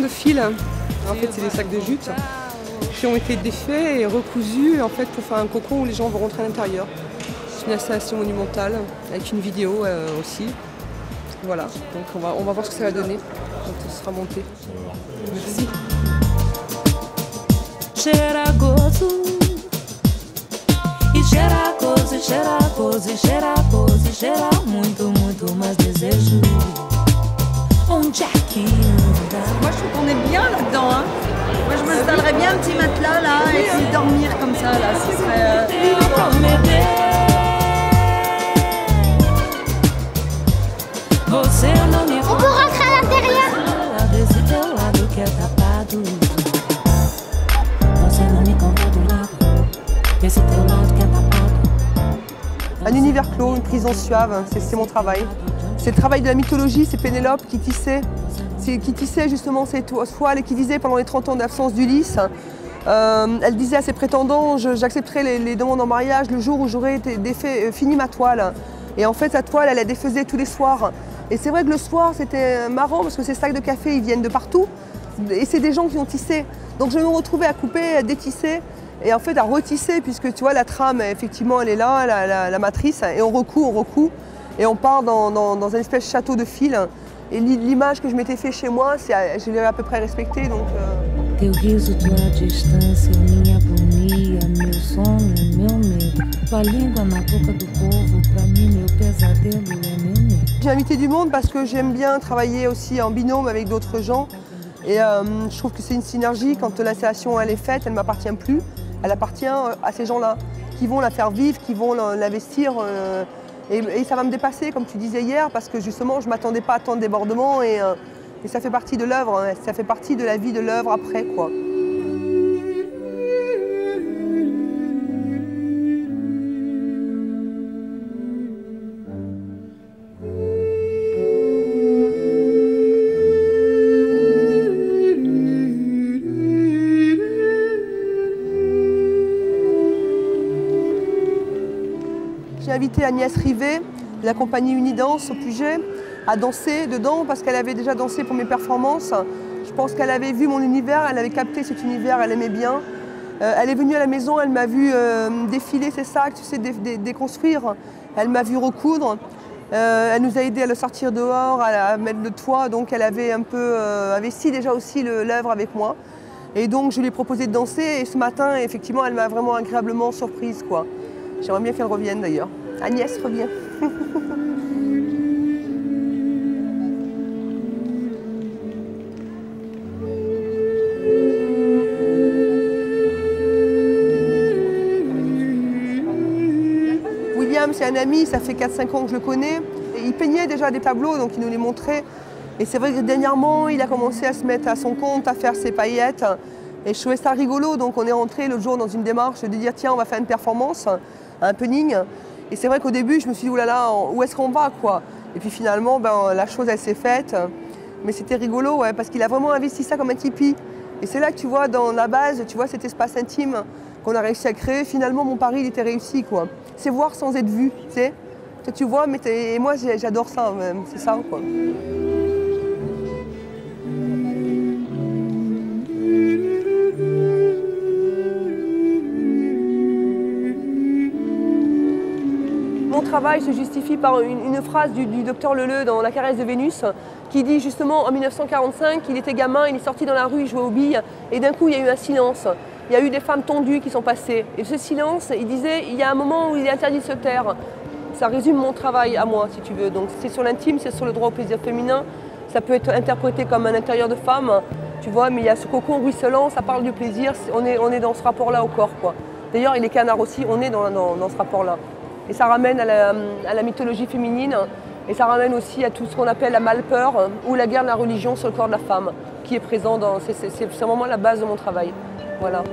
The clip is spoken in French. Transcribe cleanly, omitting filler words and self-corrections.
fil. En fait, c'est des sacs de jute qui ont été défaits et recousus en fait, pour faire un cocon où les gens vont rentrer à l'intérieur. C'est une installation monumentale avec une vidéo aussi. Voilà, donc on va voir ce que ça va donner quand on sera monté. Merci. Cheira gozo e cheira gozo, e cheira gozo, e cheira gozo, e cheira muito, muito mais desejo. Onde é que anda? Moi je trouve qu'on est bien là-dedans. Hein. Moi je m'installerais bien un petit matelas là et puis dormir comme ça là. Ce serait. On peut rentrer à l'intérieur. Un univers clos, une prison suave, c'est mon travail. C'est le travail de la mythologie, c'est Pénélope qui tissait justement ces toiles et qui disait pendant les 30 ans d'absence d'Ulysse, elle disait à ses prétendants, j'accepterai les demandes en mariage le jour où j'aurai fini ma toile. Et en fait, sa toile, elle la défaisait tous les soirs. Et c'est vrai que le soir, c'était marrant parce que ces sacs de café, ils viennent de partout. Et c'est des gens qui ont tissé. Donc je me retrouvais à couper, à détisser et en fait à retisser puisque tu vois, la trame, effectivement, elle est là, la matrice. Et on recoue. Et on part dans un espèce de château de fil. Et l'image que je m'étais fait chez moi, je l'ai à peu près respectée. Donc, Teu riso, tua distância, minha agonia, meu sono, meu medo. Tua língua na boca do povo, pra mim meu pesadelo é meu medo. J'ai invité du monde parce que j'aime bien travailler aussi en binôme avec d'autres gens. Et je trouve que c'est une synergie. Quand l'installation elle est faite, elle ne m'appartient plus. Elle appartient à ces gens-là qui vont la faire vivre, qui vont l'investir. Et ça va me dépasser, comme tu disais hier, parce que justement, je ne m'attendais pas à tant de débordements et ça fait partie de l'œuvre, hein, ça fait partie de la vie de l'œuvre après, quoi. J'ai invité Agnès Rivet, de la compagnie Unidanse au Puget, à danser dedans parce qu'elle avait déjà dansé pour mes performances. Je pense qu'elle avait vu mon univers, elle avait capté cet univers, elle aimait bien. Elle est venue à la maison, elle m'a vu défiler ses sacs, tu sais, déconstruire. Elle m'a vu recoudre. Elle nous a aidé à le sortir dehors, à mettre le toit. Donc elle avait un peu investi déjà aussi l'œuvre avec moi. Et donc je lui ai proposé de danser et ce matin, effectivement, elle m'a vraiment agréablement surprise, quoi. J'aimerais bien qu'elle revienne d'ailleurs. Agnès, reviens. William, c'est un ami, ça fait 4-5 ans que je le connais. Et il peignait déjà des tableaux, donc il nous les montrait. Et c'est vrai que dernièrement, il a commencé à se mettre à son compte, à faire ses paillettes. Et je trouvais ça rigolo, donc on est rentré l'autre jour dans une démarche de dire tiens, on va faire une performance, un happening. Et c'est vrai qu'au début, je me suis dit, oulala, où est-ce qu'on va, quoi? Et puis finalement, la chose, elle s'est faite. Mais c'était rigolo, ouais, parce qu'il a vraiment investi ça comme un tipi. Et c'est là que tu vois, dans la base, tu vois, cet espace intime qu'on a réussi à créer. Finalement, mon pari, il était réussi, quoi. C'est voir sans être vu, tu sais. Tu vois, mais et moi, j'adore ça, c'est ça, quoi. Mon travail se justifie par une phrase du docteur Leleu dans La caresse de Vénus qui dit justement en 1945, il était gamin, il est sorti dans la rue, il jouait aux billes et d'un coup il y a eu un silence. Il y a eu des femmes tondues qui sont passées. Et ce silence, il disait, il y a un moment où il est interdit de se taire. Ça résume mon travail à moi, si tu veux. Donc c'est sur l'intime, c'est sur le droit au plaisir féminin. Ça peut être interprété comme un intérieur de femme, tu vois, mais il y a ce cocon ruisselant, ça parle du plaisir, on est dans ce rapport-là au corps, quoi. D'ailleurs, les canards aussi, on est dans ce rapport-là. Et ça ramène à la mythologie féminine et ça ramène aussi à tout ce qu'on appelle la malpeur ou la guerre de la religion sur le corps de la femme qui est présent dans... C'est vraiment la base de mon travail. Voilà.